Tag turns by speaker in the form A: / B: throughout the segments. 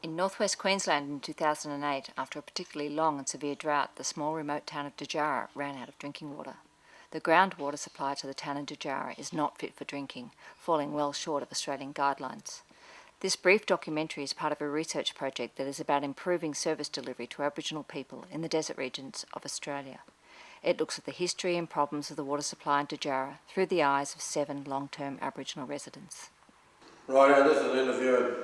A: In northwest Queensland in 2008, after a particularly long and severe drought, the small remote town of Dajarra ran out of drinking water. The groundwater supply to the town of Dajarra is not fit for drinking, falling well short of Australian guidelines. This brief documentary is part of a research project that is about improving service delivery to Aboriginal people in the desert regions of Australia. It looks at the history and problems of the water supply in Dajarra through the eyes of 7 long-term Aboriginal residents.
B: Right, this is an interview with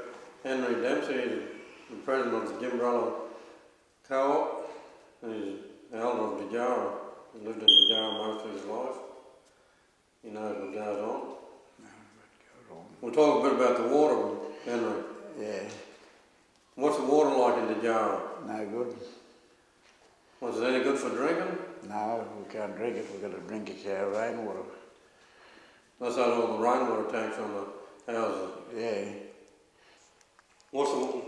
B: Henry Dempsey, the president of the Gimbrella Co-op, and he's the elder of Dajarra. He lived in Dajarra most of his life. He knows what goes on. We'll talk a bit about the water, Henry.
C: Yeah.
B: What's the water like in Dajarra?
C: No good.
B: Was it any good for drinking?
C: No, we can't drink it. We've got to drink it our rainwater.
B: That's had all the rainwater tanks on the houses.
C: Yeah.
B: What's the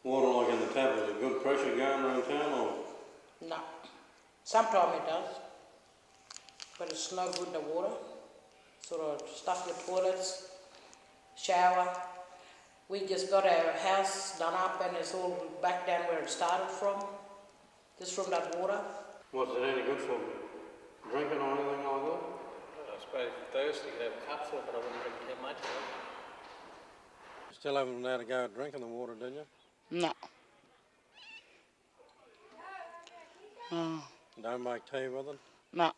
B: water like in the tap? Is it good pressure going around town or?
D: No. Sometimes it does. But it's no good, the water. Sort of stuff your toilets, shower. We just got our house done up and it's all back down where it started from. Just from that water.
B: Was it any good for drinking or anything like that?
E: I suppose if you're thirsty, you could have a cupful, but I wouldn't drink too much of it.
B: Still haven't had a go at drinking the water, did you?
D: No.
B: Don't make tea with it?
D: No.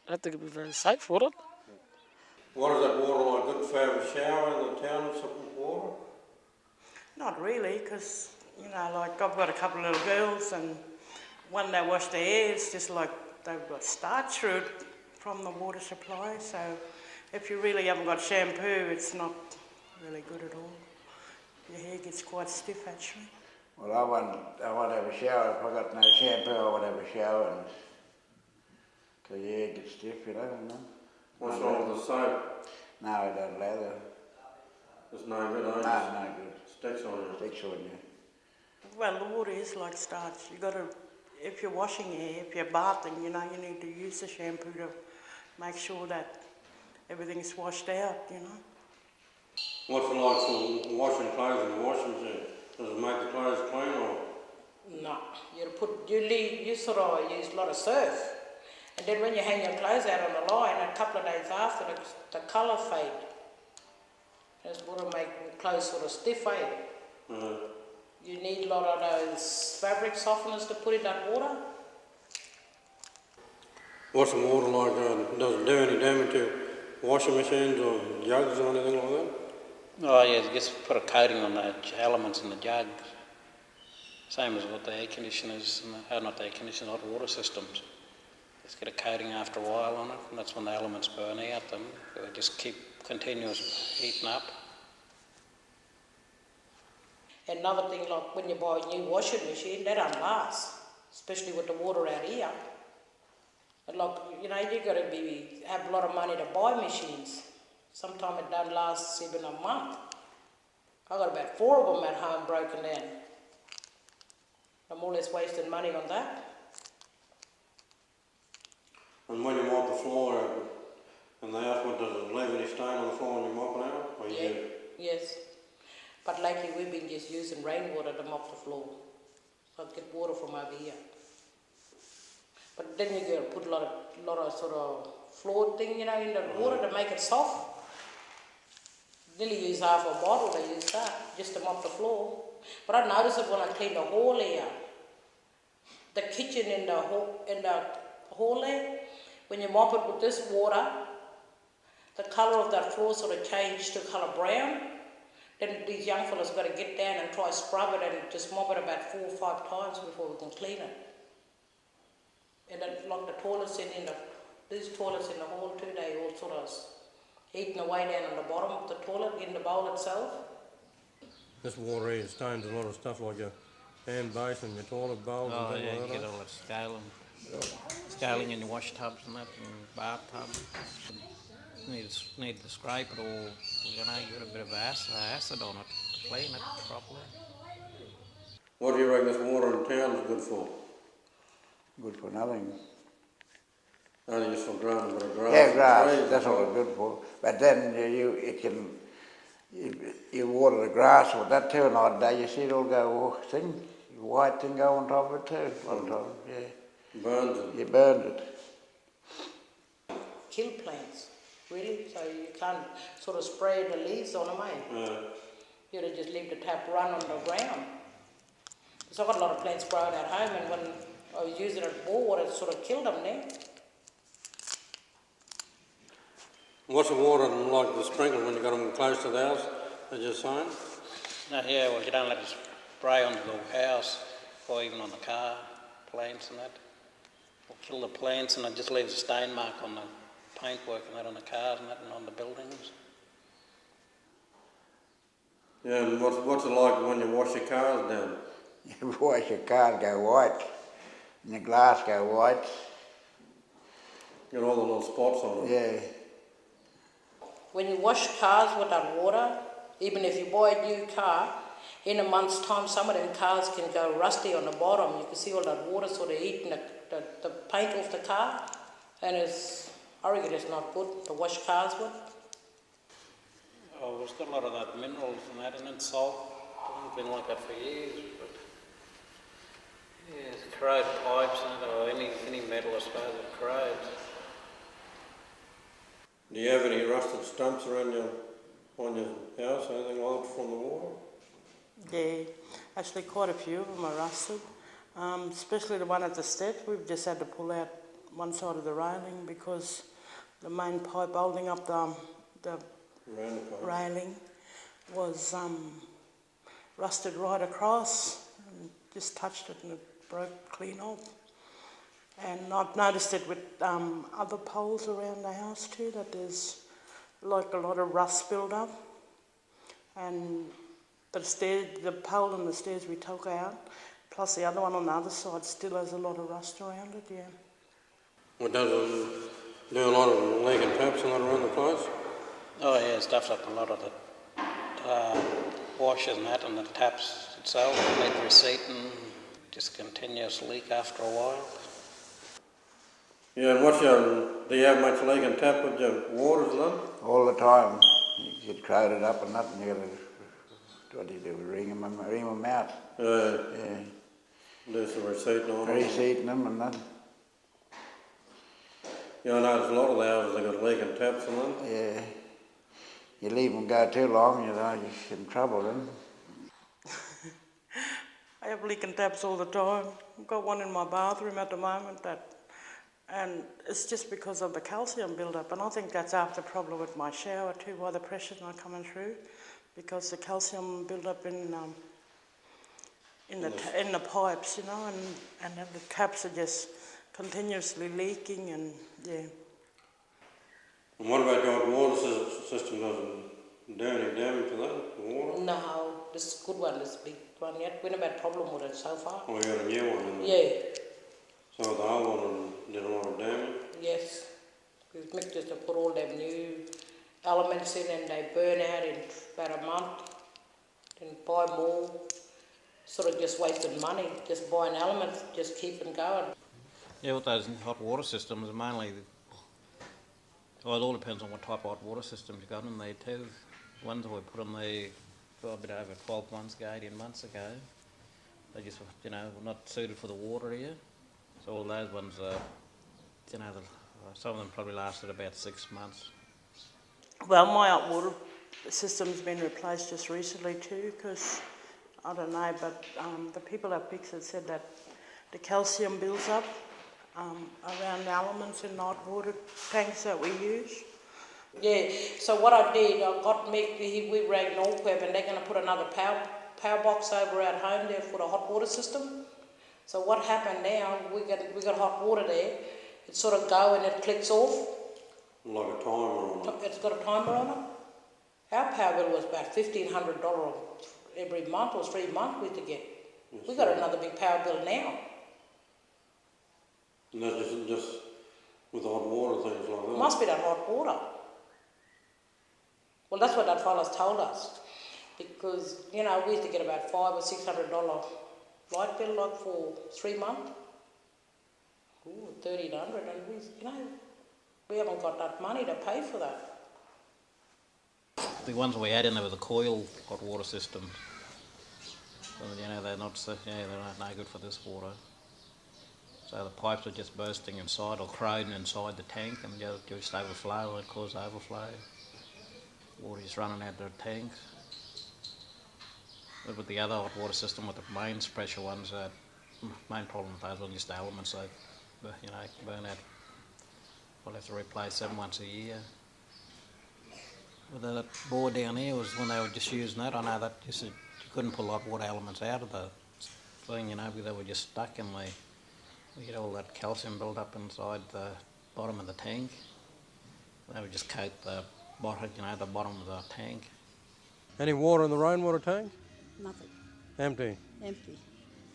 D: I think it'd be very safe, would it?
B: What is that water like? Good for having a shower in the town with some water?
F: Not really, because, you know, like I've got a couple of little girls and when they wash their hair, it's just like they've got starch through it from the water supply. So if you really haven't got shampoo, it's not really good at all. Your hair gets quite stiff, actually.
C: Well, I want to have a shower. If I got no shampoo, I want to have a shower, and because your hair gets stiff, you know.
B: What's wrong with the soap?
C: No, I don't lather.
B: It's no good, eh?
C: No good.
B: Sticks on you.
C: Sticks on you.
F: Well, the water is like starch. You got to, if you're washing your hair, if you're bathing, you know, you need to use the shampoo to make sure that everything's washed out, you know.
B: What's it like for washing clothes in the washing machine? Does it make the clothes clean or?
D: No. You sort of use a lot of surf. And then when you hang your clothes out on the line, a couple of days after, the colour fade. That's what will make clothes sort of stiff, eh? You need a lot of those fabric softeners to put in that water.
B: What's the water like? Does it do any damage to washing machines or jugs or anything like that?
E: Oh yeah, just put a coating on the elements in the jugs. Same as what the air conditioners, not the air conditioners, hot water systems. Just get a coating after a while on it, and that's when the elements burn out. Them they just keep continuous heating up.
D: Another thing, like when you buy a new washing machine, they don't last, especially with the water out here. And like, you know, you got to have a lot of money to buy machines. Sometimes it don't last even a month. I got about 4 of them at home broken down. I'm more or less wasting money on that.
B: And when you mop the floor in the house, does it leave any stain on the floor when you mop it out? Or
D: Yeah. Yes. But lately we've been just using rainwater to mop the floor. So I get water from over here. But then you got to put a lot of sort of floor thing, you know, in the water to make it soft. Nearly use half a bottle to use that, just to mop the floor. But I notice it when I clean the hall here. The kitchen in the hall there, when you mop it with this water, the colour of that floor sort of changed to colour brown. Then these young fellas got to get down and try scrub it and just mop it about 4 or 5 times before we can clean it. And then like the toilets these toilets in the hall too, they all sort of eating away down on the bottom of the toilet in the bowl itself.
B: This water here stains a lot of stuff like your hand basin, your toilet bowls and things
E: You
B: like
E: get
B: that.
E: all that scaling in your wash tubs and that, and bathtubs. Need to scrape it all, you know, get a bit of acid on it to clean it properly.
B: What do you reckon this water in town is good for?
C: Good for nothing.
B: Only just for growing a bit of grass.
C: Yeah, grass, that's all it's good for. But then it can You water the grass with that too, and all day you see it all go thing, white thing go on top of it too. A lot of times, yeah.
B: Burns it.
C: You burned it.
D: Kill plants, really. So you can't sort of spray the leaves on them, eh?
B: Yeah.
D: You would just leave the tap run on the ground. So I've got a lot of plants growing at home, and when I was using it Borewater, it sort of killed them there.
B: What's the water like to sprinkle when you got them close to the house, as you're saying?
E: No, yeah, well, you don't let it spray onto the house or even on the car, plants and that. Or kill the plants, and it just leaves a stain mark on the paintwork and that on the cars and that and on the buildings.
B: Yeah, and what's it like when you wash your cars down?
C: You wash your car and go white, and the glass go white.
B: Get all the little spots on it.
C: Yeah.
D: When you wash cars with that water, even if you buy a new car, in a month's time some of them cars can go rusty on the bottom. You can see all that water sort of eating the paint off the car, and I reckon it's not good to wash cars with.
E: Oh, it's got a lot of that minerals and that in it, salt. It's been like that for years. But yeah, it's corrode pipes and that, or any metal, I suppose, it corrodes.
B: Do you have any rusted stumps around on your house, anything like that from the water?
F: Yeah, actually quite a few of them are rusted, especially the one at the step. We've just had to pull out one side of the railing because the main pipe holding up the railing was rusted right across, and just touched it and it broke clean off. And I've noticed it with other poles around the house too, that there's like a lot of rust build up. And the pole and the stairs we took out, plus the other one on the other side still has a lot of rust around it, yeah.
B: Well, does it do a lot of leaking taps and that around the place?
E: Oh yeah, it stuffs up a lot of the washers and that, and the taps itself need reseating, just continuous leak after a while.
B: Yeah, and do you have much leaking tap with your waters then?
C: All the time. You get crowded up and nothing, you gotta, what do you do, ring them out. Yeah.
B: Do some reseating on them.
C: Reseating them and that.
B: Yeah, I noticed a lot of the houses they got leaking taps and that.
C: Yeah. You leave them go too long, you're in trouble then.
F: I have leaking taps all the time. I've got one in my bathroom at the moment and it's just because of the calcium build-up, and I think that's after problem with my shower too, why the pressure's not coming through, because the calcium build-up in the pipes, and then the taps are just continuously leaking, and yeah.
B: And what about your water system? Doesn't do any damage to that, the water?
D: No, this is a good one, this big one yet. We never had problem with it so far.
B: Oh, you got a new one in there?
D: Yeah.
B: So the old one did a lot of damage?
D: Yes. We've mixed to put all them new elements in, and they burn out in about a month. Then buy more. Sort of just wasting money, just buying elements, just keeping going.
E: Yeah, with those hot water systems, mainly, well, it all depends on what type of hot water system you've got in there too. The ones that we put in there a bit over 12 months ago, 18 months ago, they just, were not suited for the water here. So all those ones, some of them probably lasted about 6 months.
F: Well, my hot water system's been replaced just recently too, because I don't know, but the people at Pixar said that the calcium builds up around the elements in the hot water tanks that we use.
D: Yeah, so what I did, we rang Norqueb, and they're going to put another power box over at home there for the hot water system. So what happened now, we got hot water there, it sort of go and it clicks off.
B: Like a timer on it?
D: It's got a timer on it. Our power bill was about $1,500 every month, or 3 months we had to get.
B: Yes,
D: We got another big power bill now.
B: And that's just with hot water, things like that?
D: Must be that hot water. Well, that's what that fella's told us. Because, we used to get about $500 or $600 light bill like for 3 months. Ooh, $1,300, and we haven't got that money to pay for that.
E: the ones we had in there were the coil hot water systems. So, they're not no good for this water. So the pipes are just bursting inside or corroding inside the tank and just overflow and cause overflow. Water is running out of the tanks. But with the other hot water system, with the mains pressure ones, main problem with those ones is the elements. They, burn out. We'll have to replace them once a year. But that bore down here was when they were just using that. I know that you couldn't pull hot water elements out of the thing, because they were just stuck and we get all that calcium built up inside the bottom of the tank. They would just coat the bottom, the bottom of the tank.
B: Any water in the rainwater tank?
G: Nothing.
B: Empty.
G: Empty.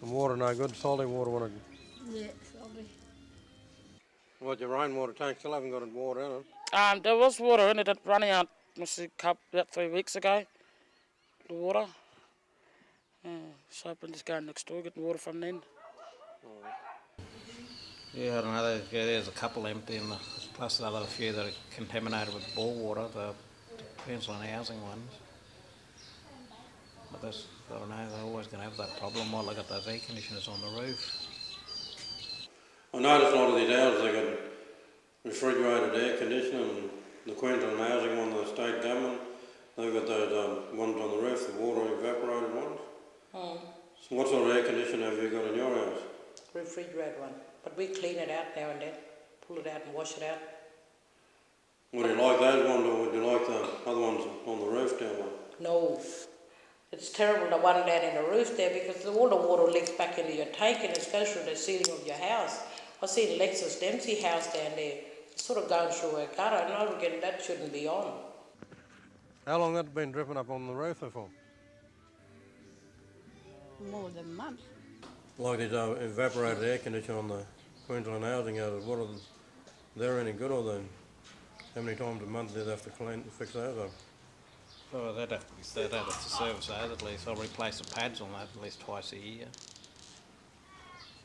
B: And water no good, salty water
G: Yeah, salty.
B: Well, your rainwater tank still haven't got any water in it.
H: There was water in it that running out about 3 weeks ago. The water. So I've been just going next door getting water from then.
E: Yeah, I don't know. There's a couple empty, and plus another few that are contaminated with Borewater, the Queensland housing ones. But I don't know, they're always going to have that problem while they got those air conditioners on the roof.
B: I noticed a lot of these houses, they got refrigerated air conditioning, and the Queensland housing one, the state government, they've got those ones on the roof, the water evaporated ones. So what sort of air conditioner have you got in your house?
D: Refrigerated one. But we clean it out now and then, pull it out and wash it out.
B: Would you like those ones or would you like the other ones on the roof down there?
D: No. It's terrible, the one down in the roof there, because all the water leaks back into your tank and it goes through the ceiling of your house. I seen Lexus Dempsey house down there, it's sort of going through a gutter, and I reckon that shouldn't be on.
B: How long has that been dripping up on the roof for?
G: More than a month.
B: Like these evaporated air conditioner on the Queensland housing houses, what are they're any good or they? How many times a month do they have to fix those up?
E: Oh, they'd have to service those at least. I'll replace the pads on that at least twice a year.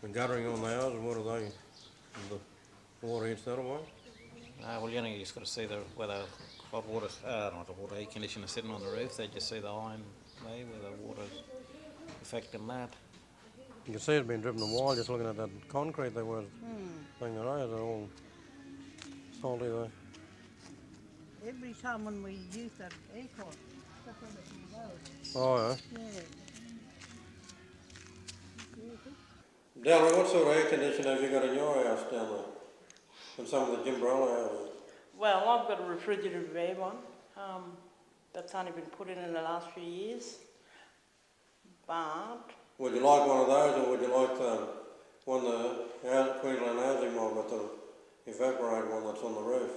B: The guttering on the houses, what are they? The water hits that away?
E: Well, you just got to see where the hot water, not the water air conditioner sitting on the roof. They just see the iron there where the water's affecting that.
B: You can see it's been driven a while just looking at that concrete there was thing there, they're all salty there.
G: Every time when we use that aircon, stuff on the road.
B: Oh
G: Yeah.
B: Della, what sort of air conditioner have you got in your house down there? And some of the Gimbrella houses?
F: Well, I've got a refrigerated air one. That's only been put in the last few years. But
B: Would you like one of those or would you like the one the Queensland housing one with the evaporated one that's on the roof?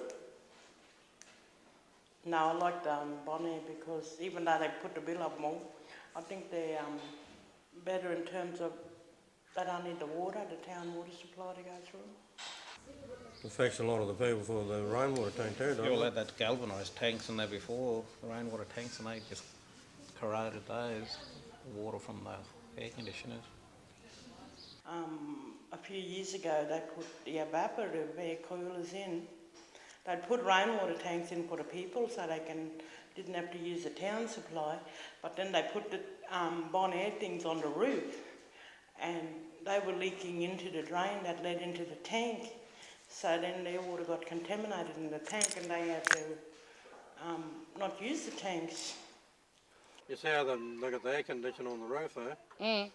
F: no, I like the Bonnie because even though they put the bill up more, I think they're better in terms of they don't need the water, the town water supply to go through.
B: It affects a lot of the people for the rainwater tank too, doesn't
E: You all
B: it?
E: had that galvanised tanks in there before, the rainwater tanks, and they just corroded those, the water from the air conditioners.
F: A few years ago they put the evaporative air coolers in. They'd put rainwater tanks in for the people so they didn't have to use the town supply, but then they put the Bon Air things on the roof and they were leaking into the drain that led into the tank. So then their water got contaminated in the tank and they had to not use the tanks.
B: You see how they got the air conditioner on the roof there?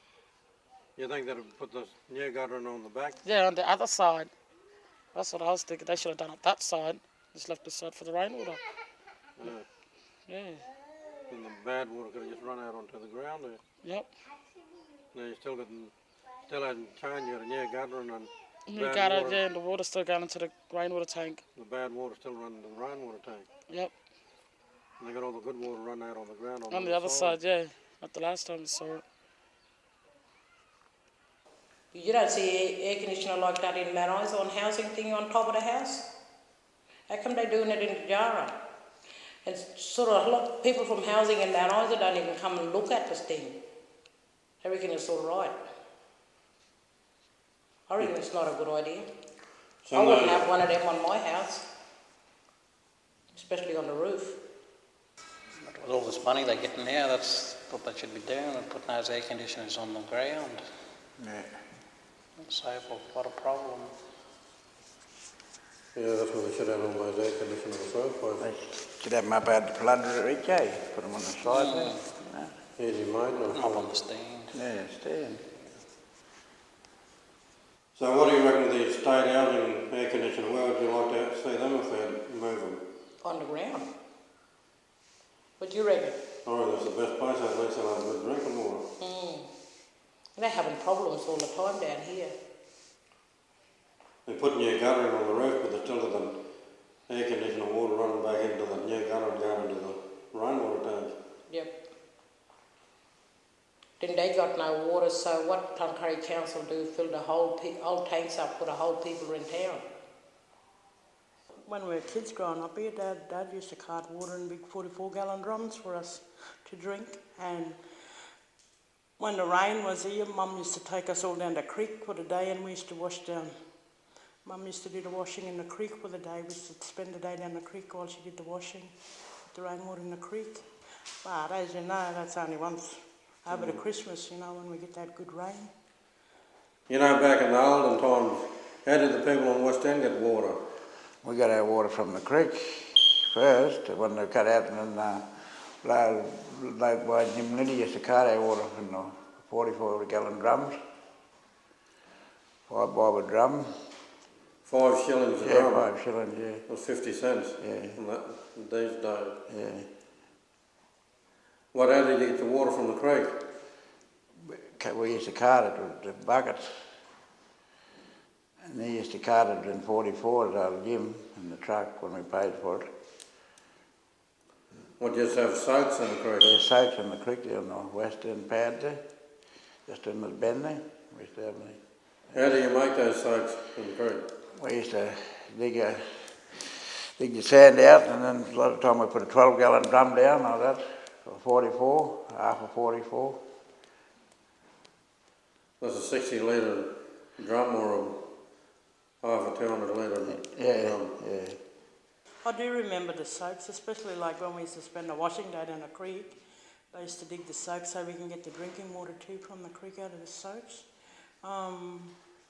B: You think they'd put the new guttering on the back?
H: Yeah, on the other side. That's what I was thinking. They should have done it that side. Just left the side for the rainwater.
B: Yeah.
H: Yeah.
B: And the bad water could have just run out onto the ground there.
H: Yep.
B: Now you still hasn't changed, you got a new guttering and
H: You
B: bad
H: got it,
B: water.
H: yeah, and the water's still going into the rainwater tank.
B: The bad water still running to the rainwater tank.
H: Yep.
B: And they got all the good water running out on the ground
H: On the other side, yeah. Not the last time we saw it.
D: You don't see air conditioner like that in Mount Isa on housing thing on top of the house? How come they're doing it in dajarra? And sort of a lot of people from housing in Mount Isa don't even come and look at this thing. They reckon it's all right. I reckon it's not a good idea. I wouldn't have one of them on my house, especially on the roof.
E: With all this money they're getting now, that's what they should be doing, and putting those air conditioners on the ground.
C: Yeah.
E: It'll save a lot of problem.
B: Yeah, that's what they should have on those air conditioners in the first place.
C: They should have them up out the flood reach, eh? Put them on the side there. Yeah.
B: Easy maintenance.
E: Up on the stand.
C: Yeah, stand.
B: So what do you reckon of the state housing air conditioner? Where would you like to see them if they'd move them?
D: On the ground. What do you reckon?
B: Oh, that's the best place, at least they'll have good drinking water.
D: They're having problems all the time down here.
B: They're putting new guttering on the roof, but they're still got the air conditioner water running back into the new gutter and going into the rainwater tank.
D: Yep. Then they got no water, so what Cloncurry Council do? Fill the whole old tanks up for the whole people in town.
F: When we were kids growing up here, Dad used to cart water in big 44-gallon drums for us to drink. And when the rain was here, Mum used to take us all down the creek for the day, and we used to wash down. Mum used to do the washing in the creek for the day. We used to spend the day down the creek while she did the washing, with the rainwater in the creek. But as you know, that's only once over the Christmas, you know, when we get that good rain.
B: You know, back in the olden times, how did the people in West End get water?
C: We got our water from the creek first, when they cut out, and then like by Jim Liddy used to cart our water in the 44-gallon drums. 5 bob a drum.
B: 5 shillings a
C: Yeah,
B: drum?
C: 5 shillings, yeah.
B: Or 50 cents?
C: Yeah.
B: In these days?
C: Yeah.
B: How did you get the water from the creek?
C: We used to cart it with the buckets. And they used to cart it in 44s out of Jim in the truck when we paid for it.
B: What, just have soaks in the creek?
C: There's soaks in the creek there on the west end pad there, just in the bend there. We used to have them.
B: How do you make those soaks in the creek?
C: We used to dig the sand out, and then a lot of time we put a 12-gallon drum down like that, for 44, half a 44.
B: That's a 60 litre drum or a half a 200 litre drum?
C: Yeah.
F: I do remember the soaks, especially like when we used to spend a washing day down the creek. They used to dig the soaks so we can get the drinking water too from the creek out of the soaks. As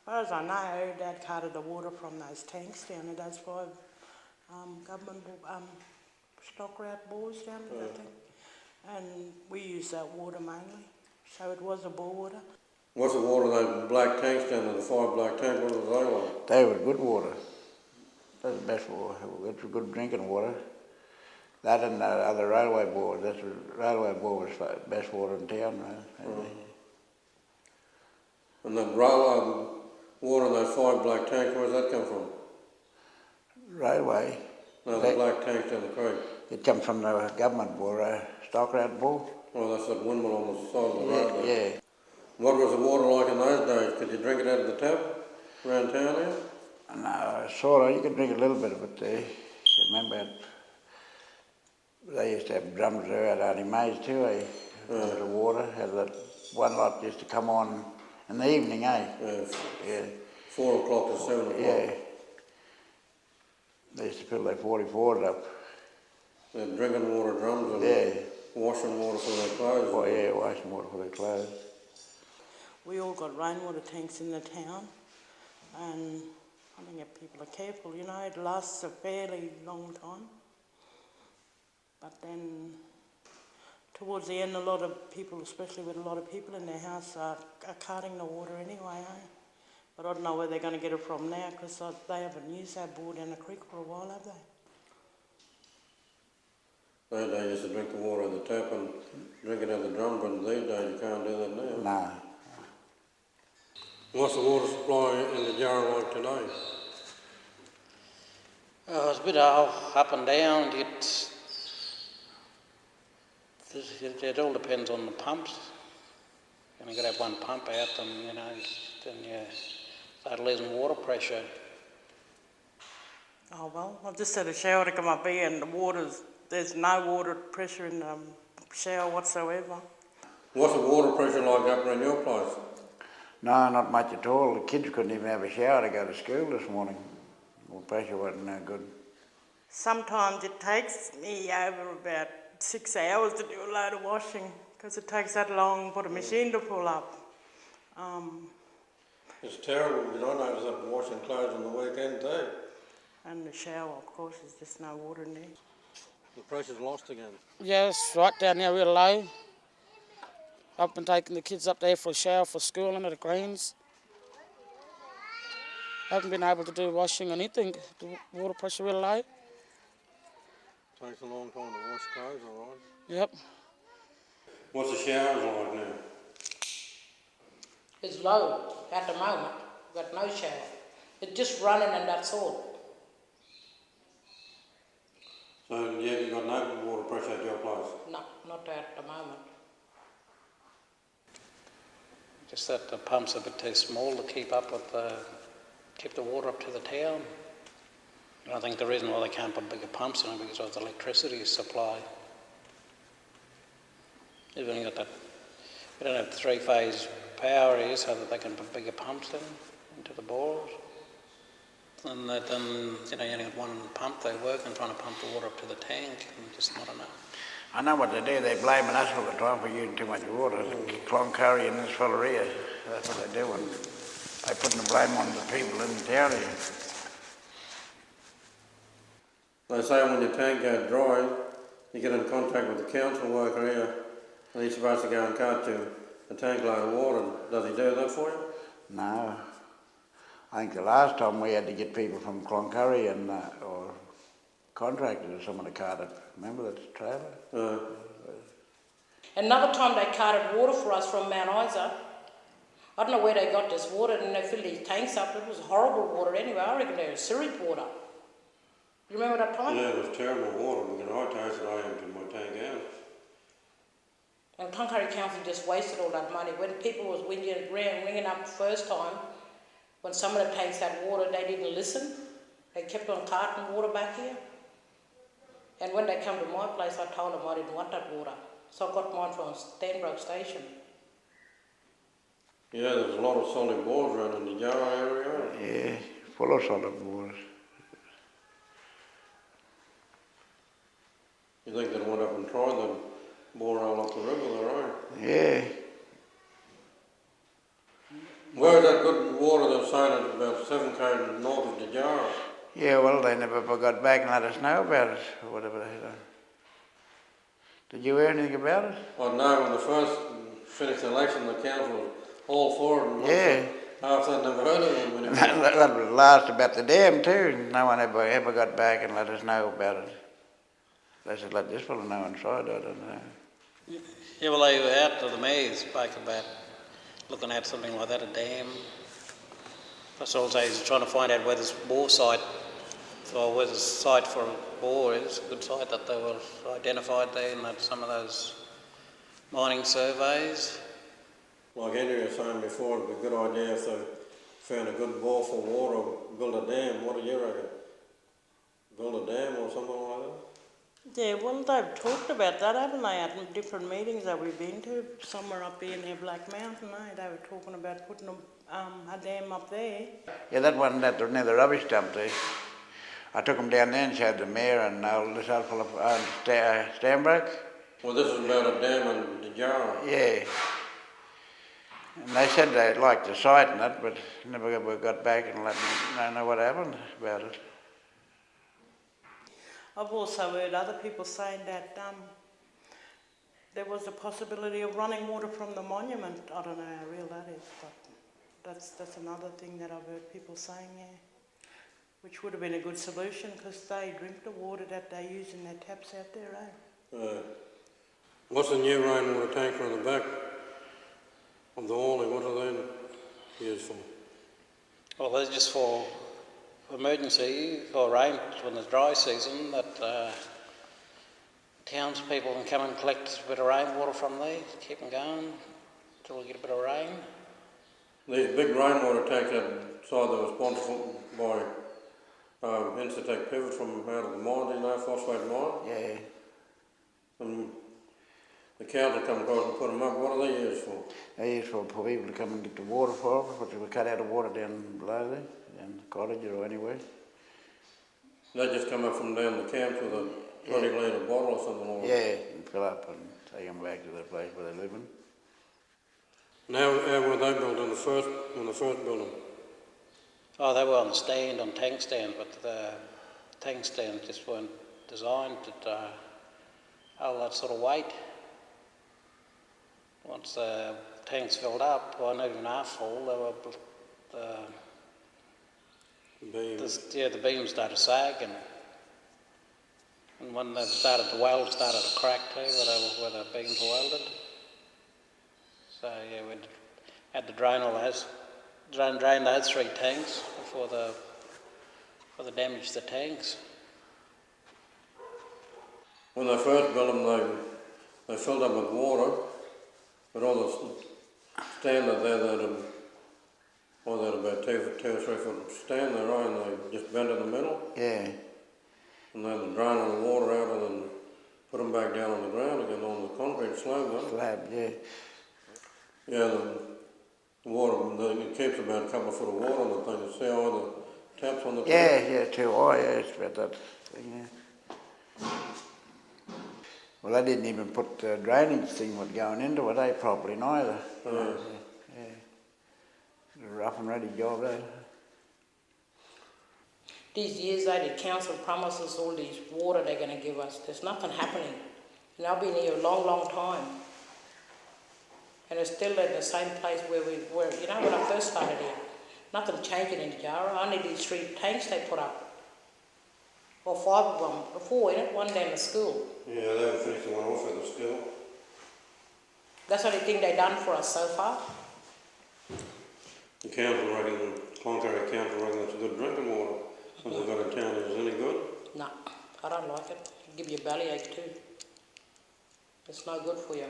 F: far as I know, Dad carted the water from those tanks down there, those 5 government stock route bores down there, I think. And we used that water mainly, so it was a bore water.
B: What's the water, those black tanks down there, the 5 black tanks, what was they like?
C: They were good water. That's the best water. It's good drinking water. That and the other railway bore. That's the railway bore was the best water in town, man.
B: And the railway water in those 5 black tanks, where's that come from?
C: Railway.
B: No, the black tanks down the creek.
C: It comes from the government bore, stock route bore.
B: Oh, that's that windmill on the side of the road there.
C: Yeah.
B: What was the water like in those days? Could you drink it out of the tap around town here?
C: No, sort of. You could drink a little bit of it there. Remember, they used to have drums there at Auntie May's too, the water. Had that one lot used to come on in the evening, eh?
B: Yeah. 4 o'clock to 7 o'clock.
C: Yeah. They used to fill their 44s up.
B: They had drinking water drums and washing water for their clothes.
C: Oh yeah, washing water for their clothes.
F: We all got rainwater tanks in the town, and I think if people are careful, you know, it lasts a fairly long time. But then, towards the end, a lot of people, especially with a lot of people in their house, are carting the water anyway, eh? But I don't know where they're going to get it from now, because they haven't used that bore down the creek for a while, have they?
B: They used to drink the water in the tap and drink it out of the drum, but these days you can't do that now.
C: Nah.
B: What's the water supply in the jar like today?
E: It's a bit up and down. It all depends on the pumps. You're going to have one pump out, and then you start losing water pressure.
F: Oh well, I've just had a shower to come up here, and there's no water pressure in the shower whatsoever.
B: What's the water pressure like up around your place?
C: No, not much at all. The kids couldn't even have a shower to go to school this morning. The pressure wasn't no good.
F: Sometimes it takes me over about 6 hours to do a load of washing because it takes that long for the machine to pull up.
B: It's terrible, you know, I notice I'm washing clothes on the weekend too.
F: And the shower, of course, there's just no water in there.
B: The pressure's lost again.
H: Yes, right down there real low. I've been taking the kids up there for a shower for school and at the Greens. Haven't been able to do washing or anything. The water pressure real low.
B: Takes a long time to wash clothes, alright.
H: Yep.
B: What's the showers like now?
D: It's low at the moment. We've got no shower. It's just running and that's all.
B: So yeah, you've got no water pressure at your place?
D: No, not at the moment.
E: Just that the pump's a bit too small to keep up with keep the water up to the town. And I think the reason why they can't put bigger pumps in is because of the electricity supply. We've only got that, we don't have 3-phase power here so that they can put bigger pumps into the bores. And then, you know, you only got one pump they work and trying to pump the water up to the tank and just not enough.
C: I know what they do, they're blaming us all the time for using too much water. Cloncurry and this fella here, that's what they do. And they're putting the blame on the people in the town here.
B: They say when your tank goes dry, you get in contact with the council worker here and he's supposed to go and cut you a tank load of water. Does he do that for you?
C: No. I think the last time we had to get people from Cloncurry and or contractors or someone to cart it. Remember that trailer?
D: Another time they carted water for us from Mount Isa. I don't know where they got this water and they filled these tanks up. It was horrible water anyway. I reckon they were sewage water. You remember that time?
B: Yeah, it was terrible water because I tasted I emptied my tank out.
D: And Cloncurry Council just wasted all that money. When people was ringing up the first time, when some of the tanks had water, they didn't listen. They kept on carting water back here. And when they come to my place, I told them I didn't want that water. So I got mine from Stanbroke Station.
B: Yeah, there's a lot of solid bores around in the dajarra area.
C: Yeah, full of solid bores.
B: You think they went up and tried the bore all up the river there, right?
C: Yeah.
B: Where's that good water they're saying it's about 7 km north of dajarra?
C: Yeah, well, they never got back and let us know about it, or whatever they done. Did you hear anything about it?
B: I know when the first finished the election, the council was all for it. And
C: Yeah.
B: after that, never heard of it.
C: That was last about the dam too. No one ever got back and let us know about it. They said, let this fellow know inside, I don't know.
E: Yeah, well, they were out to the mayor spoke about looking at something like that, a dam. That's all they was trying to find out where this bore site, or where the site for a bore is, a good site that they were identified there in that, some of those mining surveys.
B: Like Henry was saying before, it'd be a good idea if they found a good bore for water, build a dam. What do you reckon? Build a dam or something like that?
F: Yeah, well, they've talked about that, haven't they, at different meetings that we've been to, somewhere up there near Black Mountain, they were talking about putting a dam up there.
C: Yeah, that one that near the rubbish dump there. I took them down there and showed the mayor and all this other fellow Stanbroke.
B: Well, this is about a dam in dajarra.
C: Yeah. And they said they liked the site and that, but never got back and let me know what happened about it.
F: I've also heard other people saying that there was a possibility of running water from the monument. I don't know how real that is, but that's another thing that I've heard people saying, yeah. Which would have been a good solution because they drink the water that they use in their taps out there, eh?
B: What's the new rainwater tanker on the back of the hauling? What are they used for?
E: Well, they're just for emergency, for rain, when there's dry season, that townspeople can come and collect a bit of rainwater from there, keep them going until we get a bit of rain.
B: These big rainwater tanks outside that was sponsored by Incitec Pivot from out of the mine, you know, phosphate mine.
C: Yeah.
B: And the council come across and put them up. What are they used for?
C: They used for people to come and get the water for us, but we cut out the water down below there, down the cottage or anywhere.
B: They just come up from down the camp with a 20 litre bottle or something like that.
C: Yeah, and fill up and take them back to the place where they're living.
B: Now, how were they built in the first building?
E: Oh, they were on the stand, on tank stand, but the tank stands just weren't designed to hold that sort of weight. Once the tanks filled up, or not even half full, they were the beams started sagging. And when they started to weld, started to crack too, where the beams were welded. So yeah, we had to drain all those, drain those 3 tanks before they damaged the tanks.
B: When they first built them, they filled up with water, but all the standard there, they had about 2 or 3 foot stand there, right, and they just bent in the middle.
C: Yeah.
B: And they had to drain all the water out and then put them back down on the ground again on the concrete slab.
C: Slab, yeah.
B: Yeah, the water, it keeps about a couple of foot of water on the thing. You see all the taps on the top?
C: Yeah, too high, yeah, it's about that thing, yeah. Well, they didn't even put the drainage thing was going into it, properly neither.
B: Yeah.
C: A rough and ready job, eh?
D: These years they did council promises all these water they're going to give us. There's nothing happening. And I've been here a long, long time. And it's still in the same place where we were, you know, when I first started here. Nothing changing in dajarra. Only these 3 tanks they put up. Or 5 of them, 4 in it, 1 down the school.
B: Yeah, they haven't finished the one off at the school.
D: That's the only thing they've done for us so far.
B: The council reckon, the Cloncurry council reckon it's good drinking water. What they've got in town is any good?
D: No, I don't like it. It'll give you a bellyache too. It's no good for you.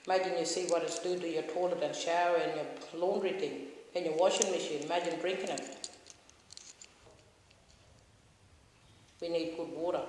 D: Imagine you see what it's doing to your toilet and shower and your laundry thing and your washing machine. Imagine drinking it. We need good water.